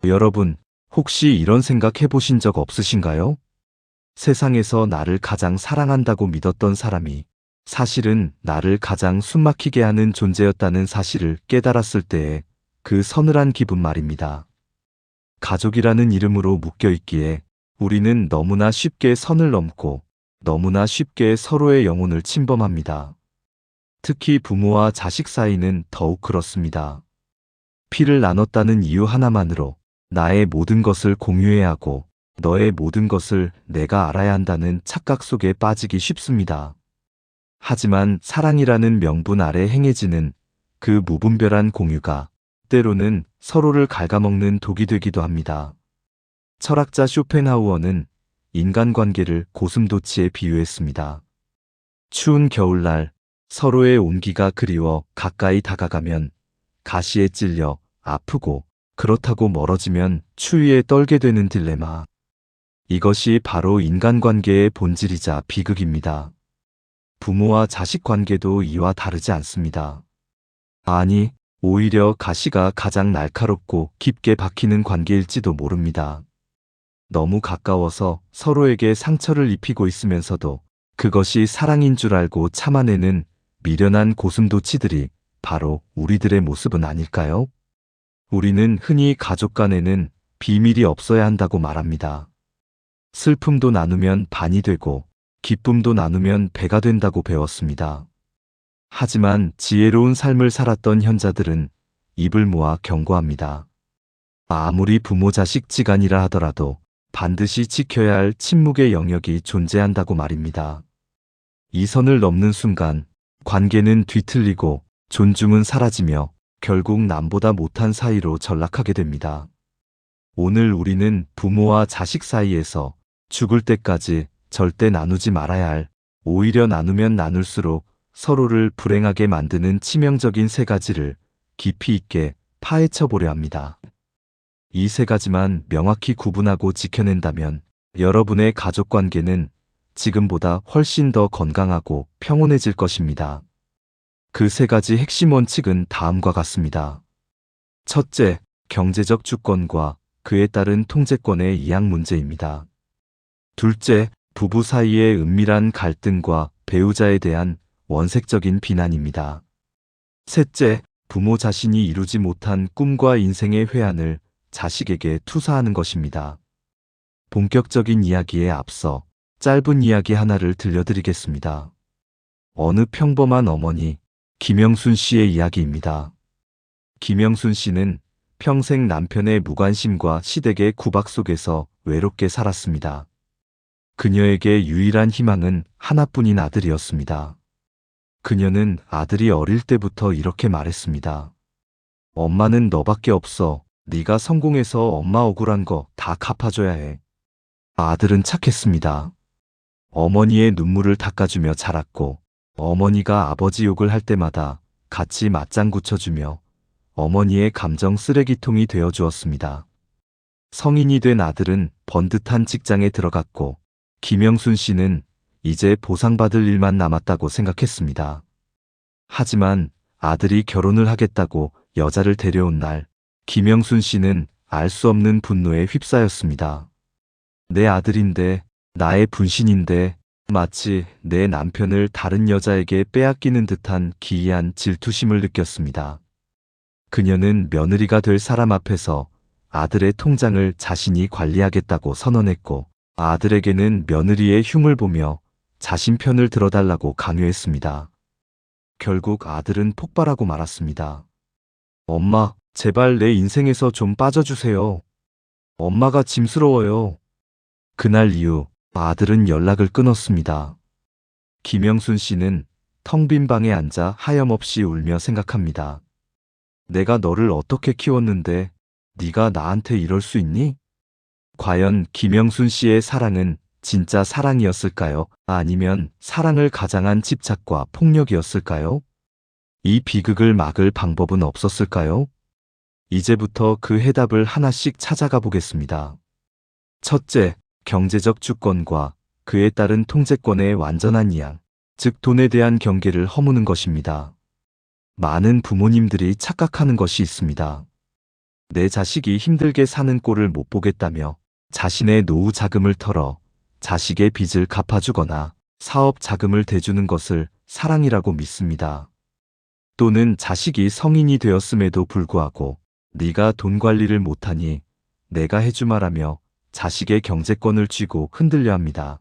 여러분, 혹시 이런 생각 해보신 적 없으신가요? 세상에서 나를 가장 사랑한다고 믿었던 사람이 사실은 나를 가장 숨막히게 하는 존재였다는 사실을 깨달았을 때의 그 서늘한 기분 말입니다. 가족이라는 이름으로 묶여 있기에 우리는 너무나 쉽게 선을 넘고 너무나 쉽게 서로의 영혼을 침범합니다. 특히 부모와 자식 사이는 더욱 그렇습니다. 피를 나눴다는 이유 하나만으로 나의 모든 것을 공유해야 하고 너의 모든 것을 내가 알아야 한다는 착각 속에 빠지기 쉽습니다. 하지만 사랑이라는 명분 아래 행해지는 그 무분별한 공유가 때로는 서로를 갉아먹는 독이 되기도 합니다. 철학자 쇼펜하우어는 인간관계를 고슴도치에 비유했습니다. 추운 겨울날 서로의 온기가 그리워 가까이 다가가면 가시에 찔려 아프고 그렇다고 멀어지면 추위에 떨게 되는 딜레마. 이것이 바로 인간관계의 본질이자 비극입니다. 부모와 자식 관계도 이와 다르지 않습니다. 아니, 오히려 가시가 가장 날카롭고 깊게 박히는 관계일지도 모릅니다. 너무 가까워서 서로에게 상처를 입히고 있으면서도 그것이 사랑인 줄 알고 참아내는 미련한 고슴도치들이 바로 우리들의 모습은 아닐까요? 우리는 흔히 가족 간에는 비밀이 없어야 한다고 말합니다. 슬픔도 나누면 반이 되고 기쁨도 나누면 배가 된다고 배웠습니다. 하지만 지혜로운 삶을 살았던 현자들은 입을 모아 경고합니다. 아무리 부모 자식 지간이라 하더라도 반드시 지켜야 할 침묵의 영역이 존재한다고 말입니다. 이 선을 넘는 순간 관계는 뒤틀리고 존중은 사라지며 결국 남보다 못한 사이로 전락하게 됩니다. 오늘 우리는 부모와 자식 사이에서 죽을 때까지 절대 나누지 말아야 할, 오히려 나누면 나눌수록 서로를 불행하게 만드는 치명적인 세 가지를 깊이 있게 파헤쳐 보려 합니다. 이 세 가지만 명확히 구분하고 지켜낸다면 여러분의 가족 관계는 지금보다 훨씬 더 건강하고 평온해질 것입니다. 그 세 가지 핵심 원칙은 다음과 같습니다. 첫째, 경제적 주권과 그에 따른 통제권의 이양 문제입니다. 둘째, 부부 사이의 은밀한 갈등과 배우자에 대한 원색적인 비난입니다. 셋째, 부모 자신이 이루지 못한 꿈과 인생의 회한을 자식에게 투사하는 것입니다. 본격적인 이야기에 앞서 짧은 이야기 하나를 들려드리겠습니다. 어느 평범한 어머니, 김영순 씨의 이야기입니다. 김영순 씨는 평생 남편의 무관심과 시댁의 구박 속에서 외롭게 살았습니다. 그녀에게 유일한 희망은 하나뿐인 아들이었습니다. 그녀는 아들이 어릴 때부터 이렇게 말했습니다. 엄마는 너밖에 없어. 네가 성공해서 엄마 억울한 거 다 갚아줘야 해. 아들은 착했습니다. 어머니의 눈물을 닦아주며 자랐고 어머니가 아버지 욕을 할 때마다 같이 맞장구 쳐주며 어머니의 감정 쓰레기통이 되어주었습니다. 성인이 된 아들은 번듯한 직장에 들어갔고 김영순 씨는 이제 보상받을 일만 남았다고 생각했습니다. 하지만 아들이 결혼을 하겠다고 여자를 데려온 날 김영순 씨는 알 수 없는 분노에 휩싸였습니다. 내 아들인데, 나의 분신인데, 마치 내 남편을 다른 여자에게 빼앗기는 듯한 기이한 질투심을 느꼈습니다. 그녀는 며느리가 될 사람 앞에서 아들의 통장을 자신이 관리하겠다고 선언했고 아들에게는 며느리의 흉을 보며 자신 편을 들어달라고 강요했습니다. 결국 아들은 폭발하고 말았습니다. 엄마, 제발 내 인생에서 좀 빠져주세요. 엄마가 짐스러워요. 그날 이후 아들은 연락을 끊었습니다. 김영순 씨는 텅 빈 방에 앉아 하염없이 울며 생각합니다. 내가 너를 어떻게 키웠는데 네가 나한테 이럴 수 있니? 과연 김영순 씨의 사랑은 진짜 사랑이었을까요? 아니면 사랑을 가장한 집착과 폭력이었을까요? 이 비극을 막을 방법은 없었을까요? 이제부터 그 해답을 하나씩 찾아가 보겠습니다. 첫째, 경제적 주권과 그에 따른 통제권의 완전한 이양, 즉 돈에 대한 경계를 허무는 것입니다. 많은 부모님들이 착각하는 것이 있습니다. 내 자식이 힘들게 사는 꼴을 못 보겠다며 자신의 노후 자금을 털어 자식의 빚을 갚아주거나 사업 자금을 대주는 것을 사랑이라고 믿습니다. 또는 자식이 성인이 되었음에도 불구하고 네가 돈 관리를 못하니 내가 해주마라며 자식의 경제권을 쥐고 흔들려 합니다.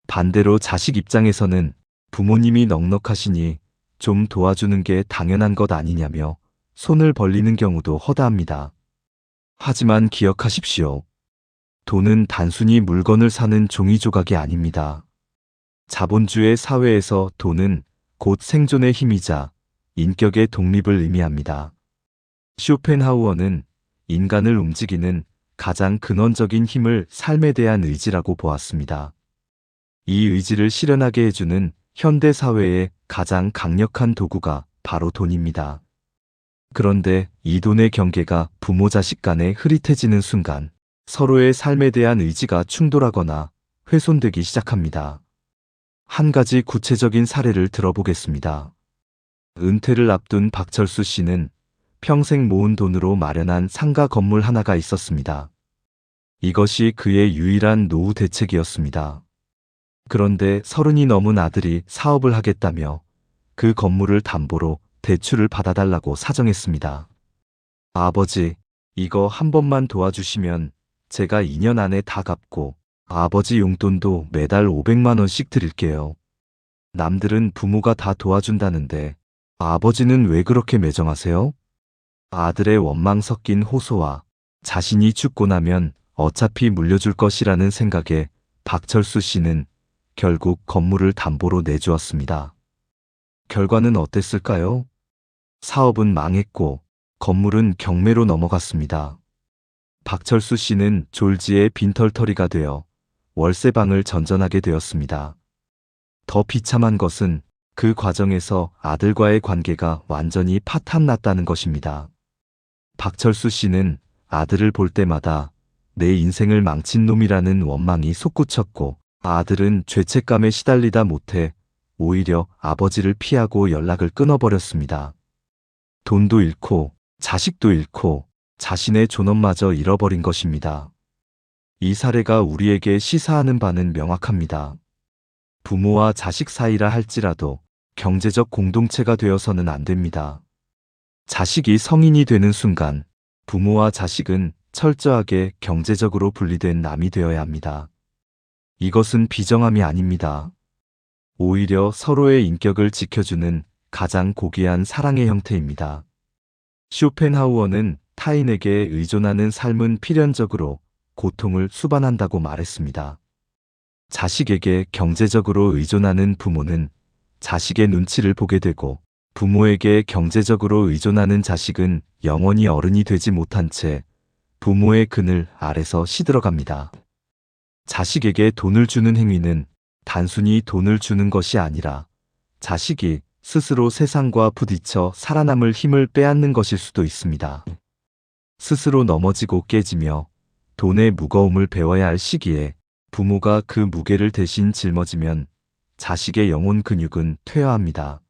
반대로 자식 입장에서는 부모님이 넉넉하시니 좀 도와주는 게 당연한 것 아니냐며 손을 벌리는 경우도 허다합니다. 하지만 기억하십시오. 돈은 단순히 물건을 사는 종이 조각이 아닙니다. 자본주의 사회에서 돈은 곧 생존의 힘이자 인격의 독립을 의미합니다. 쇼펜하우어는 인간을 움직이는 가장 근원적인 힘을 삶에 대한 의지라고 보았습니다. 이 의지를 실현하게 해주는 현대 사회의 가장 강력한 도구가 바로 돈입니다. 그런데 이 돈의 경계가 부모 자식 간에 흐릿해지는 순간 서로의 삶에 대한 의지가 충돌하거나 훼손되기 시작합니다. 한 가지 구체적인 사례를 들어보겠습니다. 은퇴를 앞둔 박철수 씨는 평생 모은 돈으로 마련한 상가 건물 하나가 있었습니다. 이것이 그의 유일한 노후 대책이었습니다. 그런데 30이 넘은 아들이 사업을 하겠다며 그 건물을 담보로 대출을 받아달라고 사정했습니다. 아버지, 이거 한 번만 도와주시면 제가 2년 안에 다 갚고 아버지 용돈도 매달 500만 원씩 드릴게요. 남들은 부모가 다 도와준다는데 아버지는 왜 그렇게 매정하세요? 아들의 원망 섞인 호소와 자신이 죽고 나면 어차피 물려줄 것이라는 생각에 박철수 씨는 결국 건물을 담보로 내주었습니다. 결과는 어땠을까요? 사업은 망했고 건물은 경매로 넘어갔습니다. 박철수 씨는 졸지에 빈털터리가 되어 월세방을 전전하게 되었습니다. 더 비참한 것은 그 과정에서 아들과의 관계가 완전히 파탄났다는 것입니다. 박철수 씨는 아들을 볼 때마다 내 인생을 망친 놈이라는 원망이 솟구쳤고 아들은 죄책감에 시달리다 못해 오히려 아버지를 피하고 연락을 끊어버렸습니다. 돈도 잃고 자식도 잃고 자신의 존엄마저 잃어버린 것입니다. 이 사례가 우리에게 시사하는 바는 명확합니다. 부모와 자식 사이라 할지라도 경제적 공동체가 되어서는 안 됩니다. 자식이 성인이 되는 순간 부모와 자식은 철저하게 경제적으로 분리된 남이 되어야 합니다. 이것은 비정함이 아닙니다. 오히려 서로의 인격을 지켜주는 가장 고귀한 사랑의 형태입니다. 쇼펜하우어는 타인에게 의존하는 삶은 필연적으로 고통을 수반한다고 말했습니다. 자식에게 경제적으로 의존하는 부모는 자식의 눈치를 보게 되고 부모에게 경제적으로 의존하는 자식은 영원히 어른이 되지 못한 채 부모의 그늘 아래서 시들어갑니다. 자식에게 돈을 주는 행위는 단순히 돈을 주는 것이 아니라 자식이 스스로 세상과 부딪혀 살아남을 힘을 빼앗는 것일 수도 있습니다. 스스로 넘어지고 깨지며 돈의 무거움을 배워야 할 시기에 부모가 그 무게를 대신 짊어지면 자식의 영혼 근육은 퇴화합니다.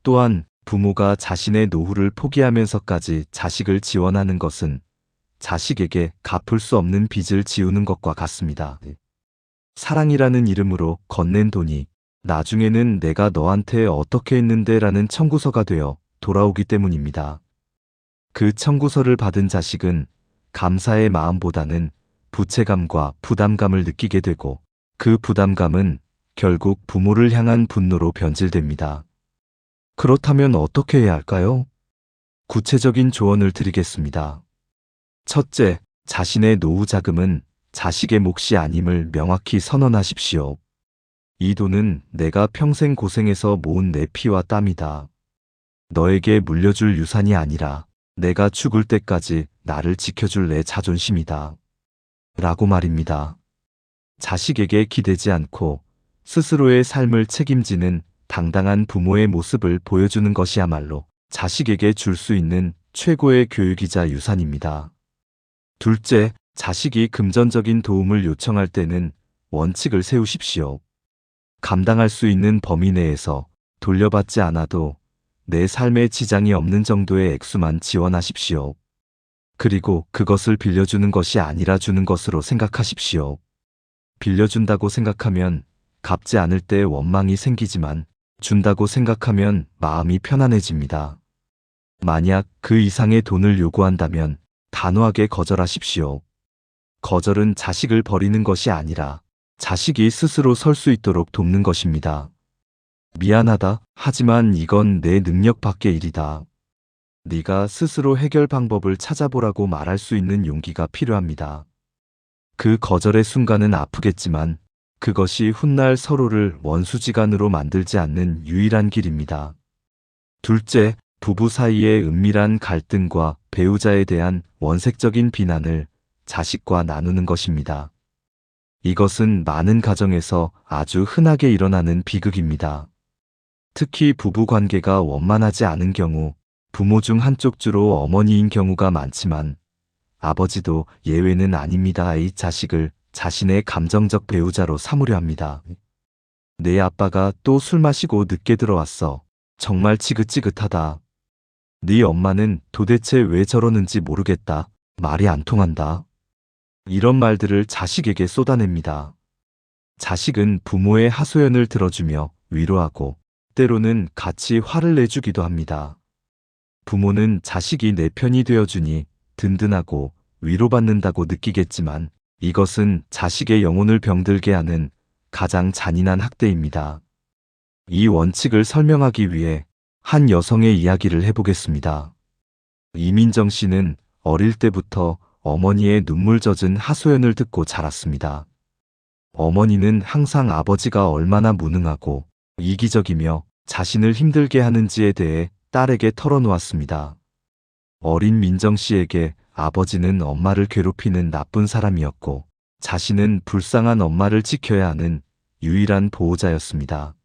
또한 부모가 자신의 노후를 포기하면서까지 자식을 지원하는 것은 자식에게 갚을 수 없는 빚을 지우는 것과 같습니다. 사랑이라는 이름으로 건넨 돈이 나중에는 내가 너한테 어떻게 했는데 라는 청구서가 되어 돌아오기 때문입니다. 그 청구서를 받은 자식은 감사의 마음보다는 부채감과 부담감을 느끼게 되고 그 부담감은 결국 부모를 향한 분노로 변질됩니다. 그렇다면 어떻게 해야 할까요? 구체적인 조언을 드리겠습니다. 첫째, 자신의 노후 자금은 자식의 몫이 아님을 명확히 선언하십시오. 이 돈은 내가 평생 고생해서 모은 내 피와 땀이다. 너에게 물려줄 유산이 아니라 내가 죽을 때까지 나를 지켜줄 내 자존심이다. 라고 말입니다. 자식에게 기대지 않고 스스로의 삶을 책임지는 당당한 부모의 모습을 보여주는 것이야말로 자식에게 줄 수 있는 최고의 교육이자 유산입니다. 둘째, 자식이 금전적인 도움을 요청할 때는 원칙을 세우십시오. 감당할 수 있는 범위 내에서 돌려받지 않아도 내 삶에 지장이 없는 정도의 액수만 지원하십시오. 그리고 그것을 빌려주는 것이 아니라 주는 것으로 생각하십시오. 빌려준다고 생각하면 갚지 않을 때 원망이 생기지만 준다고 생각하면 마음이 편안해집니다. 만약 그 이상의 돈을 요구한다면 단호하게 거절하십시오. 거절은 자식을 버리는 것이 아니라 자식이 스스로 설 수 있도록 돕는 것입니다. 미안하다. 하지만 이건 내 능력 밖의 일이다. 네가 스스로 해결 방법을 찾아보라고 말할 수 있는 용기가 필요합니다. 그 거절의 순간은 아프겠지만 그것이 훗날 서로를 원수지간으로 만들지 않는 유일한 길입니다. 둘째, 부부 사이의 은밀한 갈등과 배우자에 대한 원색적인 비난을 자식과 나누는 것입니다. 이것은 많은 가정에서 아주 흔하게 일어나는 비극입니다. 특히 부부 관계가 원만하지 않은 경우 부모 중 한쪽 주로 어머니인 경우가 많지만 아버지도 예외는 아닙니다. 이 자식을 자신의 감정적 배우자로 삼으려 합니다. 내 아빠가 또 술 마시고 늦게 들어왔어. 정말 지긋지긋하다. 네 엄마는 도대체 왜 저러는지 모르겠다. 말이 안 통한다. 이런 말들을 자식에게 쏟아냅니다. 자식은 부모의 하소연을 들어주며 위로하고 때로는 같이 화를 내주기도 합니다. 부모는 자식이 내 편이 되어주니 든든하고 위로받는다고 느끼겠지만 이것은 자식의 영혼을 병들게 하는 가장 잔인한 학대입니다. 이 원칙을 설명하기 위해 한 여성의 이야기를 해보겠습니다. 이민정 씨는 어릴 때부터 어머니의 눈물 젖은 하소연을 듣고 자랐습니다. 어머니는 항상 아버지가 얼마나 무능하고 이기적이며 자신을 힘들게 하는지에 대해 딸에게 털어놓았습니다. 어린 민정 씨에게 아버지는 엄마를 괴롭히는 나쁜 사람이었고 자신은 불쌍한 엄마를 지켜야 하는 유일한 보호자였습니다.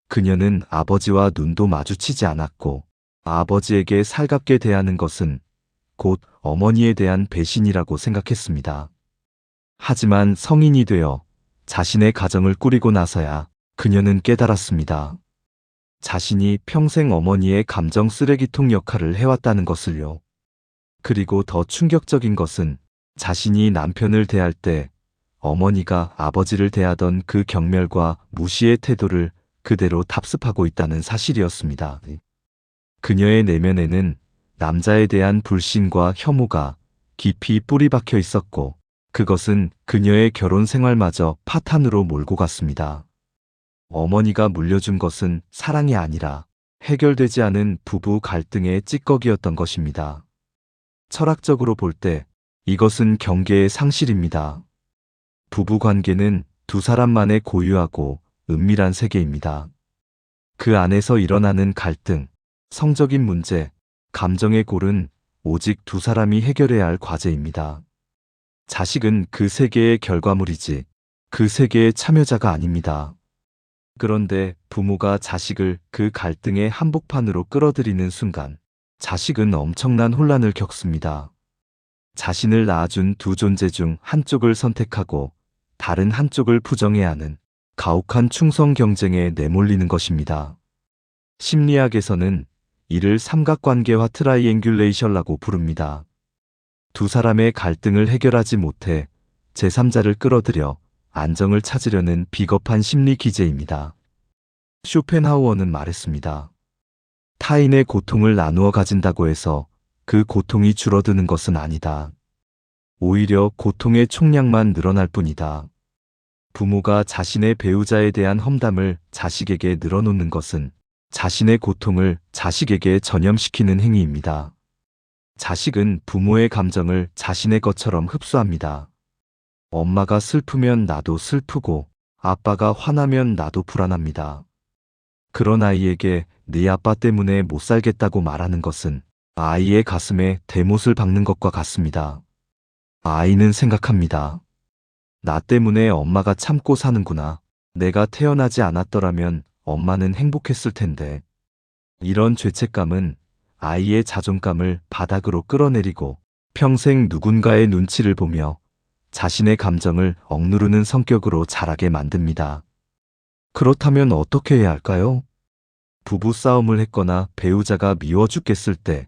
그녀는 아버지와 눈도 마주치지 않았고 아버지에게 살갑게 대하는 것은 곧 어머니에 대한 배신이라고 생각했습니다. 하지만 성인이 되어 자신의 가정을 꾸리고 나서야 그녀는 깨달았습니다. 자신이 평생 어머니의 감정 쓰레기통 역할을 해왔다는 것을요. 그리고 더 충격적인 것은 자신이 남편을 대할 때 어머니가 아버지를 대하던 그 경멸과 무시의 태도를 그대로 답습하고 있다는 사실이었습니다. 그녀의 내면에는 남자에 대한 불신과 혐오가 깊이 뿌리 박혀 있었고 그것은 그녀의 결혼 생활마저 파탄으로 몰고 갔습니다. 어머니가 물려준 것은 사랑이 아니라 해결되지 않은 부부 갈등의 찌꺼기였던 것입니다. 철학적으로 볼 때 이것은 경계의 상실입니다. 부부 관계는 두 사람만의 고유하고 은밀한 세계입니다. 그 안에서 일어나는 갈등, 성적인 문제, 감정의 골은 오직 두 사람이 해결해야 할 과제입니다. 자식은 그 세계의 결과물이지 그 세계의 참여자가 아닙니다. 그런데 부모가 자식을 그 갈등의 한복판으로 끌어들이는 순간 자식은 엄청난 혼란을 겪습니다. 자신을 낳아준 두 존재 중 한쪽을 선택하고 다른 한쪽을 부정해야 하는 가혹한 충성 경쟁에 내몰리는 것입니다. 심리학에서는 이를 삼각관계화 트라이앵귤레이션이라고 부릅니다. 두 사람의 갈등을 해결하지 못해 제3자를 끌어들여 안정을 찾으려는 비겁한 심리 기제입니다. 쇼펜하우어는 말했습니다. 타인의 고통을 나누어 가진다고 해서 그 고통이 줄어드는 것은 아니다. 오히려 고통의 총량만 늘어날 뿐이다. 부모가 자신의 배우자에 대한 험담을 자식에게 늘어놓는 것은 자신의 고통을 자식에게 전염시키는 행위입니다. 자식은 부모의 감정을 자신의 것처럼 흡수합니다. 엄마가 슬프면 나도 슬프고 아빠가 화나면 나도 불안합니다. 그런 아이에게 네 아빠 때문에 못 살겠다고 말하는 것은 아이의 가슴에 대못을 박는 것과 같습니다. 아이는 생각합니다. 나 때문에 엄마가 참고 사는구나. 내가 태어나지 않았더라면 엄마는 행복했을 텐데. 이런 죄책감은 아이의 자존감을 바닥으로 끌어내리고 평생 누군가의 눈치를 보며 자신의 감정을 억누르는 성격으로 자라게 만듭니다. 그렇다면 어떻게 해야 할까요? 부부 싸움을 했거나 배우자가 미워 죽겠을 때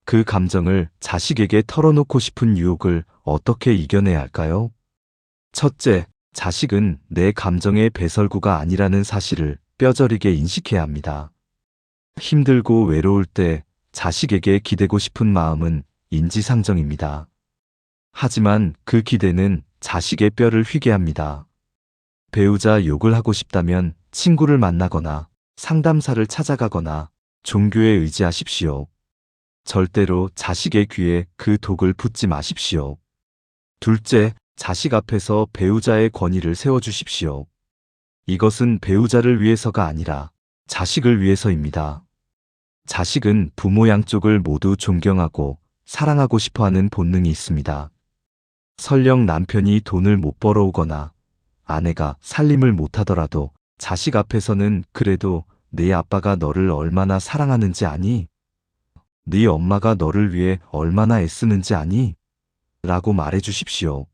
그 감정을 자식에게 털어놓고 싶은 유혹을 어떻게 이겨내야 할까요? 첫째, 자식은 내 감정의 배설구가 아니라는 사실을 뼈저리게 인식해야 합니다. 힘들고 외로울 때 자식에게 기대고 싶은 마음은 인지상정입니다. 하지만 그 기대는 자식의 뼈를 휘게 합니다. 배우자 욕을 하고 싶다면 친구를 만나거나 상담사를 찾아가거나 종교에 의지하십시오. 절대로 자식의 귀에 그 독을 붓지 마십시오. 둘째, 자식 앞에서 배우자의 권위를 세워주십시오. 이것은 배우자를 위해서가 아니라 자식을 위해서입니다. 자식은 부모 양쪽을 모두 존경하고 사랑하고 싶어하는 본능이 있습니다. 설령 남편이 돈을 못 벌어오거나 아내가 살림을 못하더라도 자식 앞에서는 그래도 네 아빠가 너를 얼마나 사랑하는지 아니? 네 엄마가 너를 위해 얼마나 애쓰는지 아니? 라고 말해주십시오.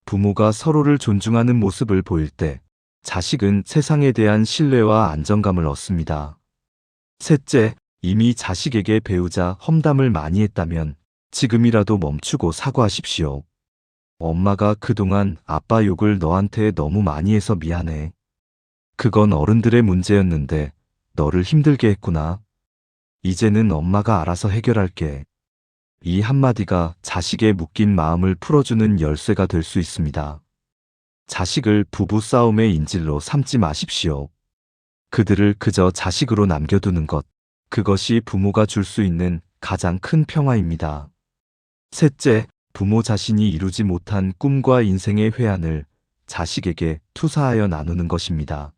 부모가 서로를 존중하는 모습을 보일 때 자식은 세상에 대한 신뢰와 안정감을 얻습니다. 셋째, 이미 자식에게 배우자 험담을 많이 했다면 지금이라도 멈추고 사과하십시오. 엄마가 그동안 아빠 욕을 너한테 너무 많이 해서 미안해. 그건 어른들의 문제였는데 너를 힘들게 했구나. 이제는 엄마가 알아서 해결할게. 이 한마디가 자식의 묶인 마음을 풀어주는 열쇠가 될 수 있습니다. 자식을 부부 싸움의 인질로 삼지 마십시오. 그들을 그저 자식으로 남겨두는 것, 그것이 부모가 줄 수 있는 가장 큰 평화입니다. 셋째, 부모 자신이 이루지 못한 꿈과 인생의 회한을 자식에게 투사하여 나누는 것입니다.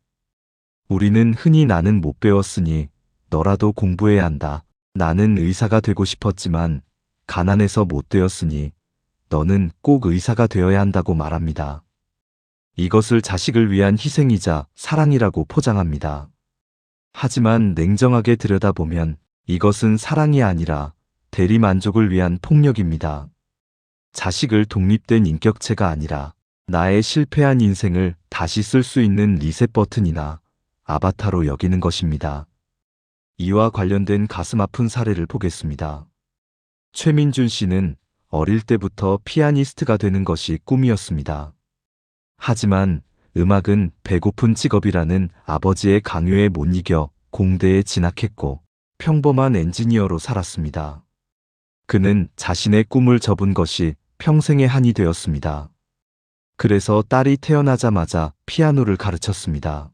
우리는 흔히 나는 못 배웠으니 너라도 공부해야 한다. 나는 의사가 되고 싶었지만 가난해서 못 되었으니 너는 꼭 의사가 되어야 한다고 말합니다. 이것을 자식을 위한 희생이자 사랑이라고 포장합니다. 하지만 냉정하게 들여다보면 이것은 사랑이 아니라 대리만족을 위한 폭력입니다. 자식을 독립된 인격체가 아니라 나의 실패한 인생을 다시 쓸 수 있는 리셋 버튼이나 아바타로 여기는 것입니다. 이와 관련된 가슴 아픈 사례를 보겠습니다. 최민준 씨는 어릴 때부터 피아니스트가 되는 것이 꿈이었습니다. 하지만 음악은 배고픈 직업이라는 아버지의 강요에 못 이겨 공대에 진학했고 평범한 엔지니어로 살았습니다. 그는 자신의 꿈을 접은 것이 평생의 한이 되었습니다. 그래서 딸이 태어나자마자 피아노를 가르쳤습니다.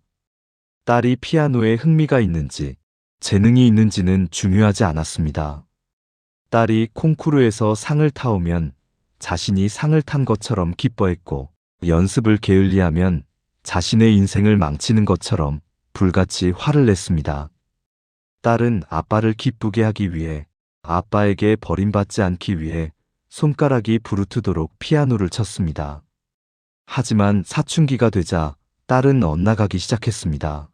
딸이 피아노에 흥미가 있는지 재능이 있는지는 중요하지 않았습니다. 딸이 콩쿠르에서 상을 타오면 자신이 상을 탄 것처럼 기뻐했고 연습을 게을리하면 자신의 인생을 망치는 것처럼 불같이 화를 냈습니다. 딸은 아빠를 기쁘게 하기 위해 아빠에게 버림받지 않기 위해 손가락이 부르트도록 피아노를 쳤습니다. 하지만 사춘기가 되자 딸은 엇나가기 시작했습니다.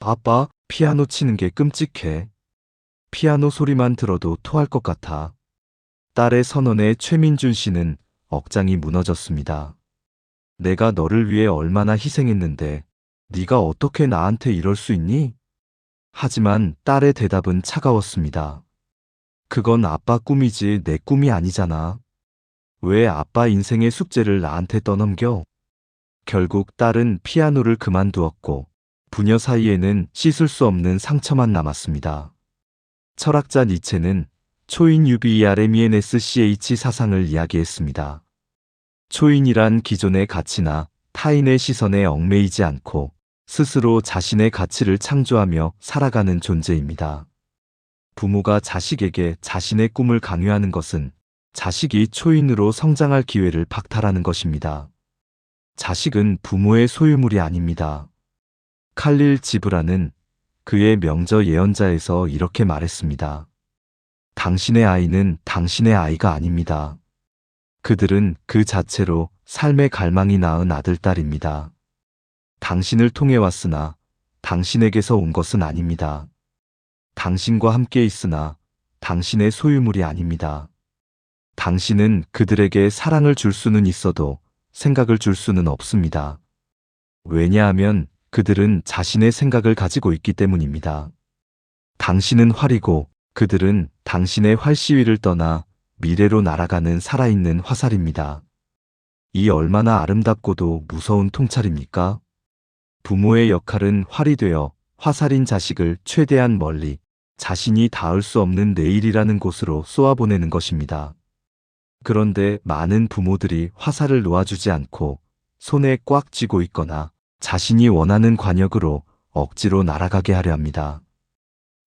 아빠, 피아노 치는 게 끔찍해. 피아노 소리만 들어도 토할 것 같아. 딸의 선언에 최민준 씨는 억장이 무너졌습니다. 내가 너를 위해 얼마나 희생했는데 네가 어떻게 나한테 이럴 수 있니? 하지만 딸의 대답은 차가웠습니다. 그건 아빠 꿈이지 내 꿈이 아니잖아. 왜 아빠 인생의 숙제를 나한테 떠넘겨? 결국 딸은 피아노를 그만두었고 부녀 사이에는 씻을 수 없는 상처만 남았습니다. 철학자 니체는 초인 UBERMENSCH 사상을 이야기했습니다. 초인이란 기존의 가치나 타인의 시선에 얽매이지 않고 스스로 자신의 가치를 창조하며 살아가는 존재입니다. 부모가 자식에게 자신의 꿈을 강요하는 것은 자식이 초인으로 성장할 기회를 박탈하는 것입니다. 자식은 부모의 소유물이 아닙니다. 칼릴 지브라는 그의 명저 예언자에서 이렇게 말했습니다. 당신의 아이는 당신의 아이가 아닙니다. 그들은 그 자체로 삶의 갈망이 낳은 아들, 딸입니다. 당신을 통해 왔으나 당신에게서 온 것은 아닙니다. 당신과 함께 있으나 당신의 소유물이 아닙니다. 당신은 그들에게 사랑을 줄 수는 있어도 생각을 줄 수는 없습니다. 왜냐하면 그들은 자신의 생각을 가지고 있기 때문입니다. 당신은 활이고 그들은 당신의 활시위를 떠나 미래로 날아가는 살아있는 화살입니다. 이 얼마나 아름답고도 무서운 통찰입니까? 부모의 역할은 활이 되어 화살인 자식을 최대한 멀리 자신이 닿을 수 없는 내일이라는 곳으로 쏘아보내는 것입니다. 그런데 많은 부모들이 화살을 놓아주지 않고 손에 꽉 쥐고 있거나 자신이 원하는 관역으로 억지로 날아가게 하려 합니다.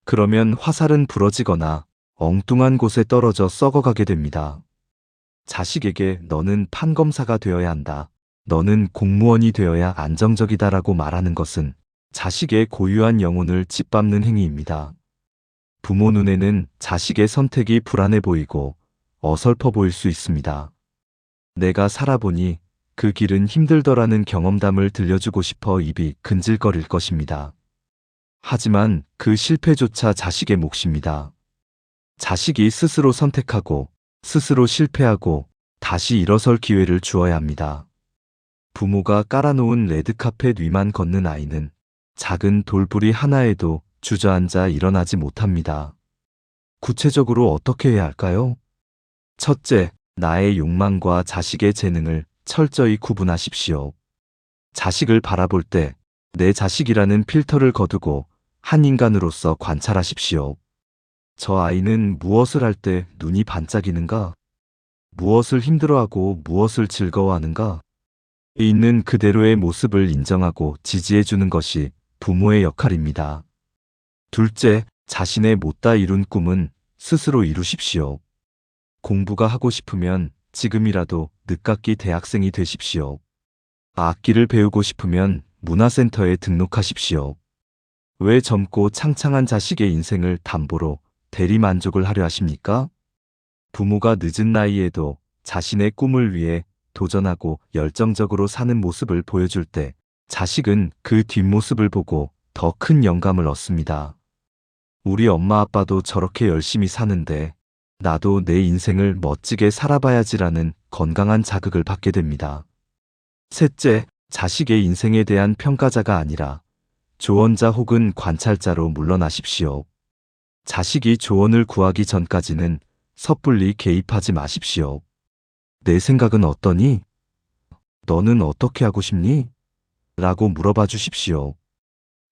그러면 화살은 부러지거나 엉뚱한 곳에 떨어져 썩어가게 됩니다. 자식에게 너는 판검사가 되어야 한다. 너는 공무원이 되어야 안정적이다라고 말하는 것은 자식의 고유한 영혼을 짓밟는 행위입니다. 부모 눈에는 자식의 선택이 불안해 보이고 어설퍼 보일 수 있습니다. 내가 살아보니 그 길은 힘들더라는 경험담을 들려주고 싶어 입이 근질거릴 것입니다. 하지만 그 실패조차 자식의 몫입니다. 자식이 스스로 선택하고 스스로 실패하고 다시 일어설 기회를 주어야 합니다. 부모가 깔아놓은 레드카펫 위만 걷는 아이는 작은 돌부리 하나에도 주저앉아 일어나지 못합니다. 구체적으로 어떻게 해야 할까요? 첫째, 나의 욕망과 자식의 재능을 철저히 구분하십시오. 자식을 바라볼 때 내 자식이라는 필터를 거두고 한 인간으로서 관찰하십시오. 저 아이는 무엇을 할 때 눈이 반짝이는가? 무엇을 힘들어하고 무엇을 즐거워하는가? 있는 그대로의 모습을 인정하고 지지해주는 것이 부모의 역할입니다. 둘째, 자신의 못다 이룬 꿈은 스스로 이루십시오. 공부가 하고 싶으면 지금이라도 늦깎이 대학생이 되십시오. 악기를 배우고 싶으면 문화센터에 등록하십시오. 왜 젊고 창창한 자식의 인생을 담보로 대리만족을 하려 하십니까? 부모가 늦은 나이에도 자신의 꿈을 위해 도전하고 열정적으로 사는 모습을 보여줄 때 자식은 그 뒷모습을 보고 더 큰 영감을 얻습니다. 우리 엄마 아빠도 저렇게 열심히 사는데 나도 내 인생을 멋지게 살아봐야지라는 건강한 자극을 받게 됩니다. 셋째, 자식의 인생에 대한 평가자가 아니라 조언자 혹은 관찰자로 물러나십시오. 자식이 조언을 구하기 전까지는 섣불리 개입하지 마십시오. 내 생각은 어떠니? 너는 어떻게 하고 싶니? 라고 물어봐 주십시오.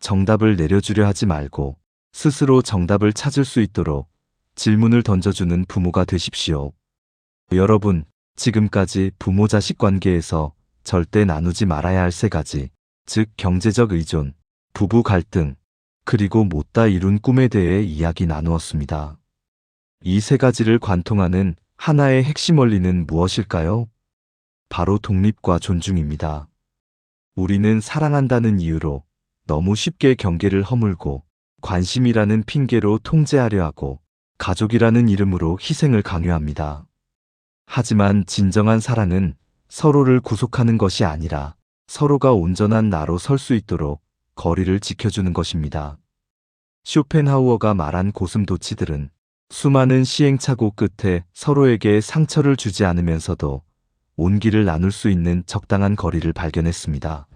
정답을 내려주려 하지 말고 스스로 정답을 찾을 수 있도록 질문을 던져주는 부모가 되십시오. 여러분, 지금까지 부모-자식 관계에서 절대 나누지 말아야 할 세 가지, 즉 경제적 의존, 부부 갈등, 그리고 못다 이룬 꿈에 대해 이야기 나누었습니다. 이 세 가지를 관통하는 하나의 핵심 원리는 무엇일까요? 바로 독립과 존중입니다. 우리는 사랑한다는 이유로 너무 쉽게 경계를 허물고 관심이라는 핑계로 통제하려 하고 가족이라는 이름으로 희생을 강요합니다. 하지만 진정한 사랑은 서로를 구속하는 것이 아니라 서로가 온전한 나로 설 수 있도록 거리를 지켜주는 것입니다. 쇼펜하우어가 말한 고슴도치들은 수많은 시행착오 끝에 서로에게 상처를 주지 않으면서도 온기를 나눌 수 있는 적당한 거리를 발견했습니다.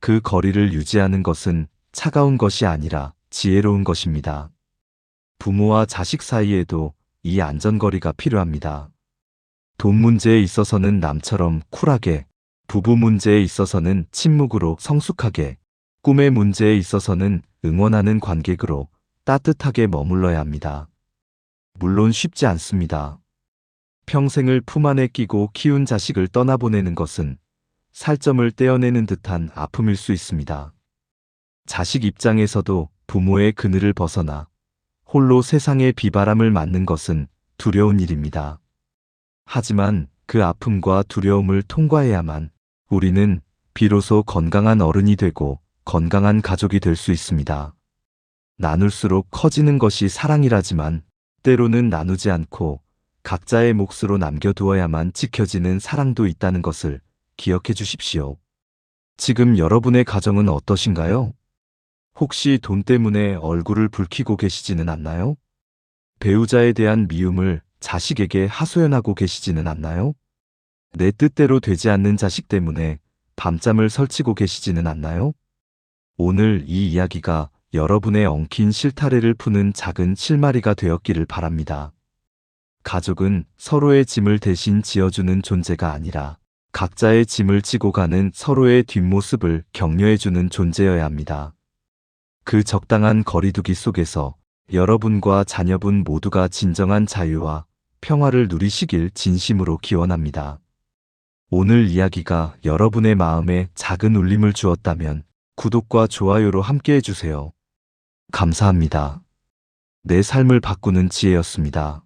그 거리를 유지하는 것은 차가운 것이 아니라 지혜로운 것입니다. 부모와 자식 사이에도 이 안전거리가 필요합니다. 돈 문제에 있어서는 남처럼 쿨하게, 부부 문제에 있어서는 침묵으로 성숙하게, 꿈의 문제에 있어서는 응원하는 관객으로 따뜻하게 머물러야 합니다. 물론 쉽지 않습니다. 평생을 품 안에 끼고 키운 자식을 떠나보내는 것은 살점을 떼어내는 듯한 아픔일 수 있습니다. 자식 입장에서도 부모의 그늘을 벗어나 홀로 세상의 비바람을 맞는 것은 두려운 일입니다. 하지만 그 아픔과 두려움을 통과해야만 우리는 비로소 건강한 어른이 되고 건강한 가족이 될 수 있습니다. 나눌수록 커지는 것이 사랑이라지만 때로는 나누지 않고 각자의 몫으로 남겨두어야만 지켜지는 사랑도 있다는 것을 기억해 주십시오. 지금 여러분의 가정은 어떠신가요? 혹시 돈 때문에 얼굴을 붉히고 계시지는 않나요? 배우자에 대한 미움을 자식에게 하소연하고 계시지는 않나요? 내 뜻대로 되지 않는 자식 때문에 밤잠을 설치고 계시지는 않나요? 오늘 이 이야기가 여러분의 엉킨 실타래를 푸는 작은 실마리가 되었기를 바랍니다. 가족은 서로의 짐을 대신 지어주는 존재가 아니라 각자의 짐을 지고 가는 서로의 뒷모습을 격려해주는 존재여야 합니다. 그 적당한 거리두기 속에서 여러분과 자녀분 모두가 진정한 자유와 평화를 누리시길 진심으로 기원합니다. 오늘 이야기가 여러분의 마음에 작은 울림을 주었다면 구독과 좋아요로 함께 해주세요. 감사합니다. 내 삶을 바꾸는 지혜였습니다.